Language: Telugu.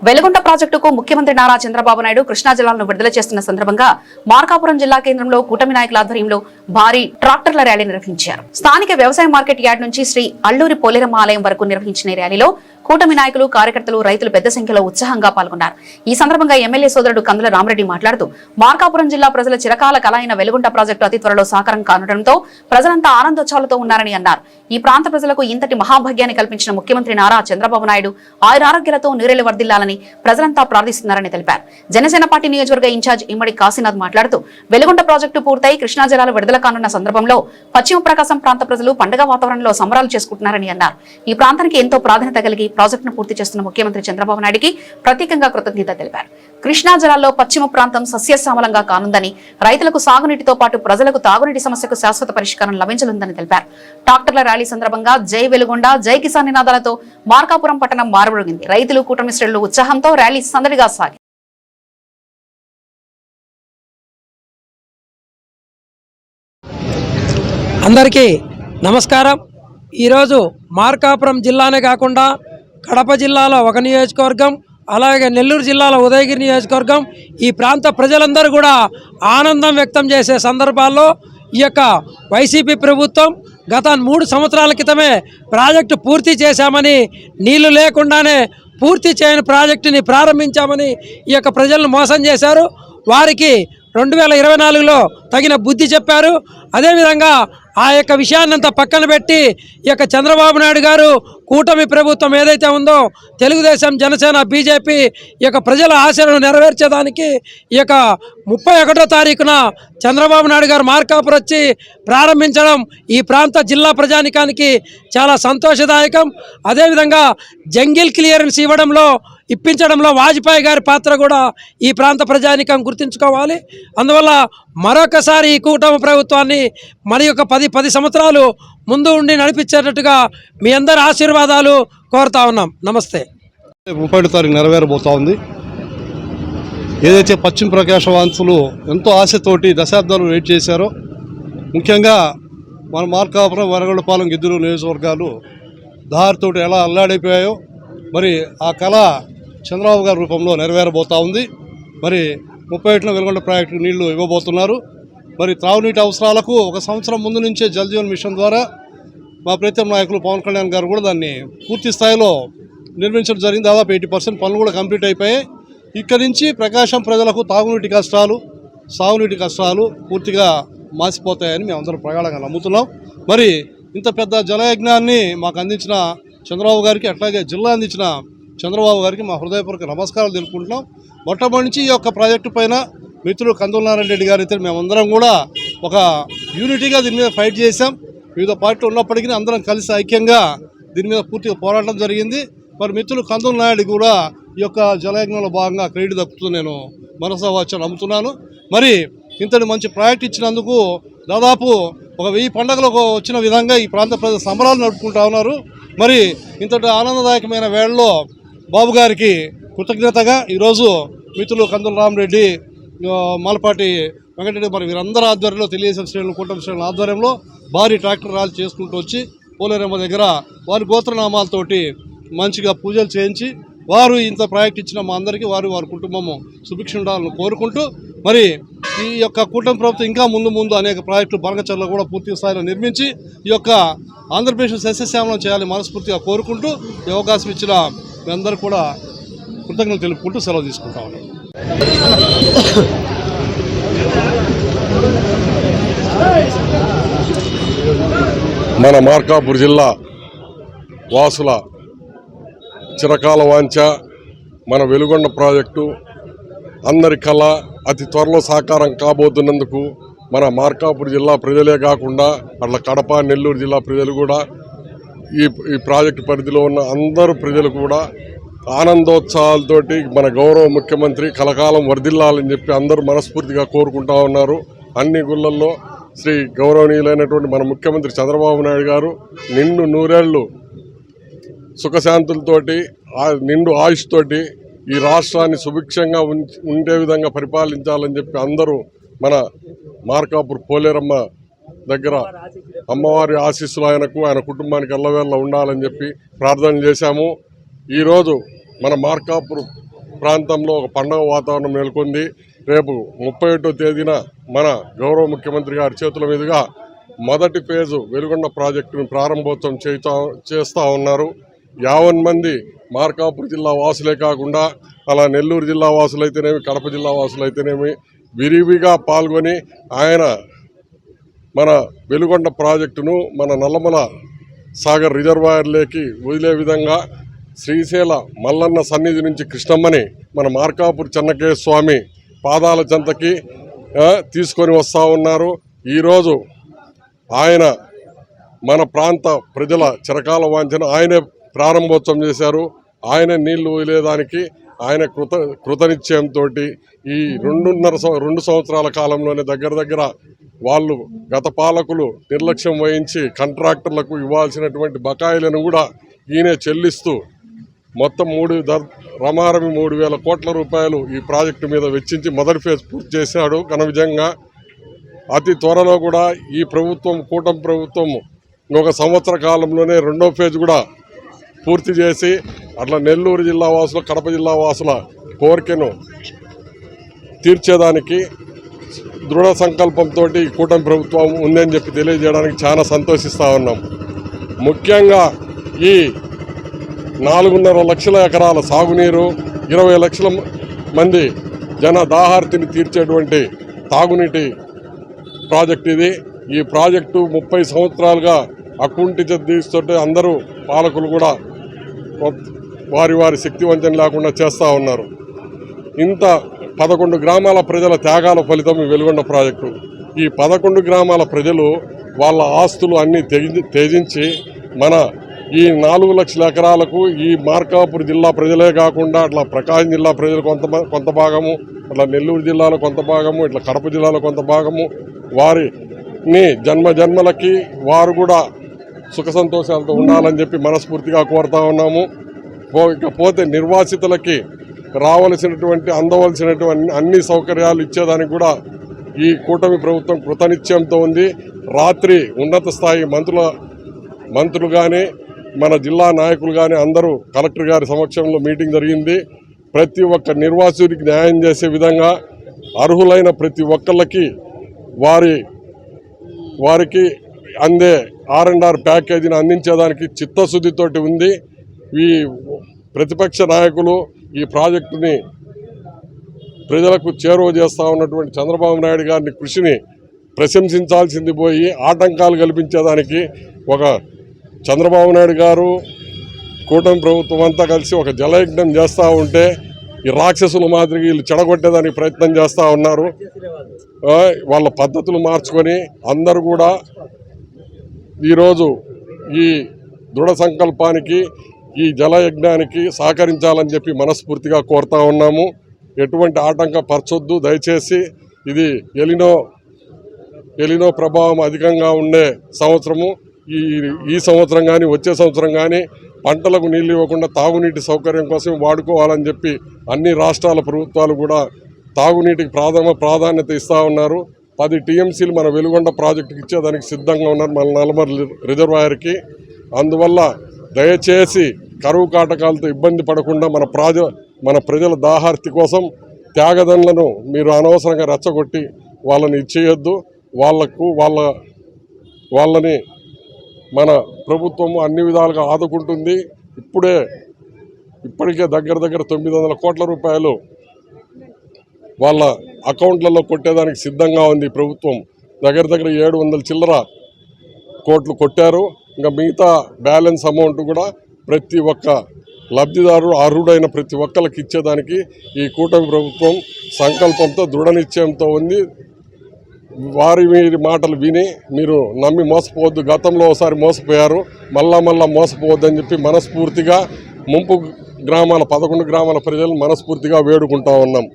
వెలుగొండ ప్రాజెక్టుకు ముఖ్యమంత్రి నారా చంద్రబాబు నాయుడు కృష్ణా జిల్లాలను విడుదల చేస్తున్న సందర్భంగా మార్కాపురం జిల్లా కేంద్రంలో కూటమి నాయకుల ఆధ్వర్యంలో భారీ ట్రాక్టర్ల ర్యాలీ నిర్వహించారు. స్థానిక వ్యవసాయ మార్కెట్ యార్డ్ నుంచి శ్రీ అల్లూరి పోలేరమ్మ ఆలయం వరకు నిర్వహించిన ర్యాలీలో కూటమి నాయకులు, కార్యకర్తలు, రైతులు పెద్ద సంఖ్యలో ఉత్సాహంగా పాల్గొన్నారు. ఈ సందర్భంగా ఎమ్మెల్యే సోదరుడు కందుల రామరెడ్డి మాట్లాడుతూ మార్కాపురం జిల్లా ప్రజల చిరకాల కల అయిన వెలుగొండ ప్రాజెక్టు అతి త్వరలో సాకారం కానుండటంతో ప్రజలంతా ఆనందోత్సాహాలతో ఉన్నారని అన్నారు. ఈ ప్రాంత ప్రజలకు ఇంతటి మహాభాగ్యాన్ని కల్పించిన ముఖ్యమంత్రి నారా చంద్రబాబు నాయుడు ఆయురారోగ్యాలతో నీరెళ్లు వర్ధిల్లాలని ప్రజలంతా ప్రార్థిస్తున్నారని తెలిపారు. జనసేన పార్టీ నియోజకవర్గ ఇన్ఛార్జ్ ఇమ్మడి కాశీనాథ్ మాట్లాడుతూ వెలుగొండ ప్రాజెక్టు పూర్తయి కృష్ణా జలాలు విడుదల కానున్న సందర్భంలో పశ్చిమ ప్రకాశం ప్రాంత ప్రజలు పండుగ వాతావరణంలో సంబరాలు చేసుకుంటున్నారని అన్నారు. ఈ ప్రాంతానికి ఎంతో ప్రాధాన్యత కలిగి ప్రాజెక్టును పూర్తి చేస్తున్న ముఖ్యమంత్రి చంద్రబాబు నాయుడికి ప్రత్యేకంగా కృతజ్ఞత తెలిపారు. కృష్ణా జలాల్లో పశ్చిమ ప్రాంతం సస్యశ్యామలంగా కానుందని, రైతులకు సాగునీటితో పాటు ప్రజలకు తాగునీటి సమస్యకు శాశ్వత పరిష్కారం లభించనుందని తెలిపారు. ట్రాక్టర్ల ర్యాలీ సందర్భంగా జై వెలుగొండ, జై కిసాన్ నినాదాలతో మార్కాపురం పట్టణం మారుమోగింది. రైతులు, కూటమి శ్రేణులు ఉత్సాహంతో ర్యాలీ సందడిగా సాగింది. అందరికీ నమస్కారం. ఈరోజు మార్కాపురం జిల్లానే కాకుండా కడప జిల్లాలో ఒక నియోజకవర్గం, అలాగే నెల్లూరు జిల్లాలో ఉదయగిరి నియోజకవర్గం, ఈ ప్రాంత ప్రజలందరూ కూడా ఆనందం వ్యక్తం చేసే సందర్భాల్లో ఈ యొక్క వైసీపీ ప్రభుత్వం గత 3 సంవత్సరాల క్రితమే ప్రాజెక్టు పూర్తి చేశామని, నీళ్లు లేకుండానే పూర్తి చేయని ప్రాజెక్టుని ప్రారంభించామని ఈ యొక్క ప్రజలను మోసం చేశారు. వారికి 2024లో తగిన బుద్ధి చెప్పారు. అదేవిధంగా ఆ యొక్క విషయాన్నంతా పక్కన పెట్టి ఈ యొక్క చంద్రబాబు నాయుడు గారు కూటమి ప్రభుత్వం ఏదైతే ఉందో తెలుగుదేశం, జనసేన, బీజేపీ ఈ యొక్క ప్రజల ఆశలను నెరవేర్చేదానికి ఈ యొక్క 31వ తారీఖున చంద్రబాబు నాయుడు గారు మార్కాపురం వచ్చి ప్రారంభించడం ఈ ప్రాంత జిల్లా ప్రజానికానికి చాలా సంతోషదాయకం. అదేవిధంగా జంగిల్ క్లియరెన్స్ ఇప్పించడంలో వాజ్పేయి గారి పాత్ర కూడా ఈ ప్రాంత ప్రజానికం గుర్తుంచుకోవాలి. అందువల్ల మరొకసారి ఈ కూటమి ప్రభుత్వాన్ని మరి ఒక 10 సంవత్సరాలు ముందు ఉండి నడిపించేటట్టుగా మీ అందరి ఆశీర్వాదాలు కోరుతా ఉన్నాం. నమస్తే. 30వ తారీఖు నెరవేరబోతా ఉంది. ఏదైతే పశ్చిమ ప్రకాశం వాసులు ఎంతో ఆశతోటి దశాబ్దాలు వెయిట్ చేశారో, ముఖ్యంగా మన మార్కాపురం, వరగొండపాలెం, గిద్దరు నియోజకవర్గాలు దారితోటి ఎలా అల్లాడిపోయాయో మరి ఆ కళ చంద్రబాబు గారి రూపంలో నెరవేరబోతూ ఉంది. మరి 31న వెలుగొండ ప్రాజెక్టు నీళ్లు ఇవ్వబోతున్నారు. మరి త్రాగునీటి అవసరాలకు 1 సంవత్సరం ముందు నుంచే జల్ జీవన్ మిషన్ ద్వారా మా ప్రీతం నాయకులు పవన్ కళ్యాణ్ గారు కూడా దాన్ని పూర్తి స్థాయిలో నిర్మించడం జరిగింది. దాదాపు 80% పనులు కూడా కంప్లీట్ అయిపోయాయి. ఇక్కడి నుంచి ప్రకాశం ప్రజలకు తాగునీటి కష్టాలు, సాగునీటి కష్టాలు పూర్తిగా మాసిపోతాయని మేము అందరం ప్రగాఢంగా నమ్ముతున్నాం. మరి ఇంత పెద్ద జలయజ్ఞాన్ని మాకు అందించిన చంద్రబాబు గారికి, అట్లాగే జిల్లా అందించిన చంద్రబాబు గారికి మా హృదయపూర్వక నమస్కారాలు తెలుపుకుంటున్నాం. మొట్టమొదటి నుంచి ఈ యొక్క ప్రాజెక్టు పైన మిత్రులు కందుల నారాయణ రెడ్డి గారు అయితే మేమందరం కూడా ఒక యూనిటీగా దీని మీద ఫైట్ చేశాం. వివిధ పార్టీలు ఉన్నప్పటికీ అందరం కలిసి ఐక్యంగా దీని మీద పూర్తిగా పోరాటం జరిగింది. మరి మిత్రులు కందుల నాయుడు కూడా ఈ యొక్క జలయజ్ఞంలో భాగంగా క్రెడిట్ దక్కుతుంది నేను మనసా వాచ నమ్ముతున్నాను. మరి ఇంతటి మంచి ప్రాజెక్ట్ ఇచ్చినందుకు దాదాపు ఒక 1000 పండుగలకు వచ్చిన విధంగా ఈ ప్రాంత ప్రజలు సంబరాలు నడుపుకుంటా ఉన్నారు. మరి ఇంతటి ఆనందదాయకమైన వేళలో బాబు గారికి కృతజ్ఞతగా ఈరోజు మిత్రులు కందుల రామరెడ్డి, మాలపాటి వెంకటరెడ్డి, మరి వీరందరి ఆధ్వర్యంలో, తెలియజేసిన శ్రేణులు, కూటమి శ్రేణుల ఆధ్వర్యంలో భారీ ట్రాక్టర్ ర్యాలీ చేసుకుంటూ వచ్చి పోలేరమ్మ దగ్గర వారి గోత్రనామాలతోటి మంచిగా పూజలు చేయించి వారు ఇంత ప్రాజెక్ట్ ఇచ్చిన మా అందరికీ వారి కుటుంబము సుభిక్ష ఉండాలని కోరుకుంటూ, మరి ఈ యొక్క కూటమి ప్రభుత్వం ఇంకా ముందు అనేక ప్రాజెక్టులు బనకచర్లో కూడా పూర్తి స్థాయిలో నిర్మించి ఈ యొక్క ఆంధ్రప్రదేశ్ సస్యశ్యామలం చేయాలని మనస్ఫూర్తిగా కోరుకుంటూ ఈ అవకాశం ఇచ్చిన మీ అందరూ కూడా కృతజ్ఞతలు తెలుపుకుంటూ సెలవు తీసుకుంటా ఉన్నాం. మన మార్కాపురం జిల్లా వాసుల చిరకాల వాంఛ మన వెలుగొండ ప్రాజెక్టు అందరి కళ అతి త్వరలో సాకారం కాబోతున్నందుకు మన మార్కాపురం జిల్లా ప్రజలే కాకుండా అట్లా కడప, నెల్లూరు జిల్లా ప్రజలు కూడా ఈ ప్రాజెక్టు పరిధిలో ఉన్న అందరూ ప్రజలు కూడా ఆనందోత్సాహాలతోటి మన గౌరవ ముఖ్యమంత్రి కలకాలం వర్ధిల్లాలని చెప్పి అందరూ మనస్ఫూర్తిగా కోరుకుంటా ఉన్నారు. అన్ని గుళ్ళల్లో శ్రీ గౌరవనీయులైనటువంటి మన ముఖ్యమంత్రి చంద్రబాబు నాయుడు గారు నిండు నూరేళ్లు సుఖశాంతులతోటి, నిండు ఆయుష్తోటి ఈ రాష్ట్రాన్ని సుభిక్షంగా ఉండే విధంగా పరిపాలించాలని చెప్పి అందరూ మన మార్కాపురం పోలేరమ్మ దగ్గర అమ్మవారి ఆశీస్సులు ఆయన కుటుంబానికి ఎల్లవేళ ఉండాలని చెప్పి ప్రార్థన చేశాము. ఈరోజు మన మార్కాపురం ప్రాంతంలో ఒక పండుగ వాతావరణం నెలకొంది. రేపు 31వ తేదీన మన గౌరవ ముఖ్యమంత్రి గారి చేతుల మీదుగా మొదటి ఫేజు వెలుగొండ ప్రాజెక్టును ప్రారంభోత్సవం చేస్తూ ఉన్నారు. 50 మంది మార్కాపురం జిల్లా వాసులే కాకుండా అలా నెల్లూరు జిల్లా వాసులైతేనేమి, కడప జిల్లా వాసులైతేనేమి విరివిగా పాల్గొని ఆయన మన వెలుగొండ ప్రాజెక్టును మన నల్లమల సాగర్ రిజర్వాయర్లోకి వదిలే విధంగా శ్రీశైల మల్లన్న సన్నిధి నుంచి కృష్ణమ్మని మన మార్కాపూర్ చెన్నకేశ్వర స్వామి పాదాల చెంతకి తీసుకొని వస్తూ ఉన్నారు. ఈరోజు ఆయన మన ప్రాంత ప్రజల చిరకాల వాంఛన ఆయనే ప్రారంభోత్సవం చేశారు. ఆయన నీళ్లు వదిలేదానికి ఆయన కృతనిశ్చయంతో ఈ 2 సంవత్సరాల కాలంలోనే దగ్గర వాళ్ళు గత పాలకులు నిర్లక్ష్యం వహించి కాంట్రాక్టర్లకు ఇవ్వాల్సినటువంటి బకాయిలను కూడా ఈయనే చెల్లిస్తూ మొత్తం 3,000 కోట్ల రూపాయలు ఈ ప్రాజెక్టు మీద వెచ్చించి మొదటి ఫేజ్ పూర్తి చేశాడు ఘన విజయంగా. అతి త్వరలో కూడా ఈ ప్రభుత్వం కూటమి ప్రభుత్వం ఇంకొక సంవత్సర కాలంలోనే 2వ ఫేజ్ కూడా పూర్తి చేసి అట్లా నెల్లూరు జిల్లా వాసుల, కడప జిల్లా వాసుల కోరికను తీర్చేదానికి దృఢ సంకల్పంతో ఈ కూటమి ప్రభుత్వం ఉందని చెప్పి తెలియజేయడానికి చాలా సంతోషిస్తూ ఉన్నాం. ముఖ్యంగా ఈ 4.5 లక్షల ఎకరాల సాగునీరు, 20 లక్షల మంది జన దాహార్తిని తీర్చేటువంటి తాగునీటి ప్రాజెక్ట్ ఇది. ఈ ప్రాజెక్టు 30 సంవత్సరాలుగా అకుంఠిత తీస్తుంటే అందరూ పాలకులు కూడా వారి శక్తి వంచన లేకుండా చేస్తూ ఉన్నారు. ఇంత 11 గ్రామాల ప్రజల త్యాగాల ఫలితం ఈ వెలుగొండ ప్రాజెక్టు. ఈ 11 గ్రామాల ప్రజలు వాళ్ళ ఆస్తులు అన్నీ త్యజించి మన ఈ 4 లక్షల ఎకరాలకు ఈ మార్కాపురం జిల్లా ప్రజలే కాకుండా అట్లా ప్రకాశం జిల్లా ప్రజలు కొంత భాగము, అట్లా నెల్లూరు జిల్లాలో కొంత భాగము, ఇట్లా కడప జిల్లాలో కొంత భాగము వారిని జన్మలకి వారు కూడా సుఖ సంతోషాలతో ఉండాలని చెప్పి మనస్ఫూర్తిగా కోరుతా ఉన్నాము. ఇకపోతే నిర్వాసితులకి రావలసినటువంటి అందవలసినటువంటి అన్ని సౌకర్యాలు ఇచ్చేదానికి కూడా ఈ కూటమి ప్రభుత్వం కృతనిశ్చయంతో ఉంది. రాత్రి ఉన్నత స్థాయి మంత్రులు కానీ మన జిల్లా నాయకులు కానీ అందరూ కలెక్టర్ గారి సమక్షంలో మీటింగ్ జరిగింది. ప్రతి ఒక్క నిర్వాసితుడికి న్యాయం చేసే విధంగా అర్హులైన ప్రతి ఒక్కళ్ళకి వారికి అందే R&R ప్యాకేజీని అందించేదానికి చిత్తశుద్ధితోటి ఉంది. ఈ ప్రతిపక్ష నాయకులు ఈ ప్రాజెక్టుని ప్రజలకు చేరువ చేస్తూ ఉన్నటువంటి చంద్రబాబు నాయుడు గారిని కృషిని ప్రశంసించాల్సింది పోయి ఆటంకాలు కల్పించేదానికి ఒక చంద్రబాబు నాయుడు గారు కూటమి ప్రభుత్వం అంతా కలిసి ఒక జలయజ్ఞం చేస్తూ ఉంటే ఈ రాక్షసుల మాదిరిగా వీళ్ళు చెడగొట్టేదానికి ప్రయత్నం చేస్తూ ఉన్నారు. వాళ్ళ పద్ధతులు మార్చుకొని అందరూ కూడా ఈరోజు ఈ దృఢ సంకల్పానికి ఈ జలయజ్ఞానికి సహకరించాలని చెప్పి మనస్ఫూర్తిగా కోరుతా ఉన్నాము. ఎటువంటి ఆటంకపరచొద్దు దయచేసి. ఇది ఎలినో ప్రభావం అధికంగా ఉండే సంవత్సరము. ఈ సంవత్సరం కానీ వచ్చే సంవత్సరం కానీ పంటలకు నీళ్ళు ఇవ్వకుండా తాగునీటి సౌకర్యం కోసం వాడుకోవాలని చెప్పి అన్ని రాష్ట్రాల ప్రభుత్వాలు కూడా తాగునీటికి ప్రాధాన్యత ఇస్తూ ఉన్నారు. 10 TMCలు మన వెలుగొండ ప్రాజెక్టుకి ఇచ్చేదానికి సిద్ధంగా ఉన్నారు మన నల్లమల రిజర్వాయర్కి. అందువల్ల దయచేసి కరువు కాటకాలతో ఇబ్బంది పడకుండా మన ప్రజల దాహార్తి కోసం త్యాగదనులను మీరు అనవసరంగా రెచ్చగొట్టి వాళ్ళని ఇచ్చేయొద్దు. వాళ్ళని మన ప్రభుత్వము అన్ని విధాలుగా ఆదుకుంటుంది. ఇప్పటికే దగ్గర 900 కోట్ల రూపాయలు వాళ్ళ అకౌంట్లలో కొట్టేదానికి సిద్ధంగా ఉంది ప్రభుత్వం. దగ్గర 700 చిల్లర కోట్లు కొట్టారు. ఇంకా మిగతా బ్యాలెన్స్ అమౌంట్ కూడా ప్రతి ఒక్క లబ్ధిదారు అర్హుడైన ప్రతి ఒక్కరికి ఇచ్చేదానికి ఈ కూటమి ప్రభుత్వం సంకల్పంతో దృఢ నిశ్చయంతో ఉంది. వారి మాటలు విని మీరు నమ్మి మోసపోవద్దు. గతంలో ఒకసారి మోసపోయారు, మళ్ళా మోసపోవద్దని చెప్పి మనస్ఫూర్తిగా ముంపు గ్రామాల 11 గ్రామాల ప్రజలను మనస్ఫూర్తిగా వేడుకుంటా ఉన్నాం.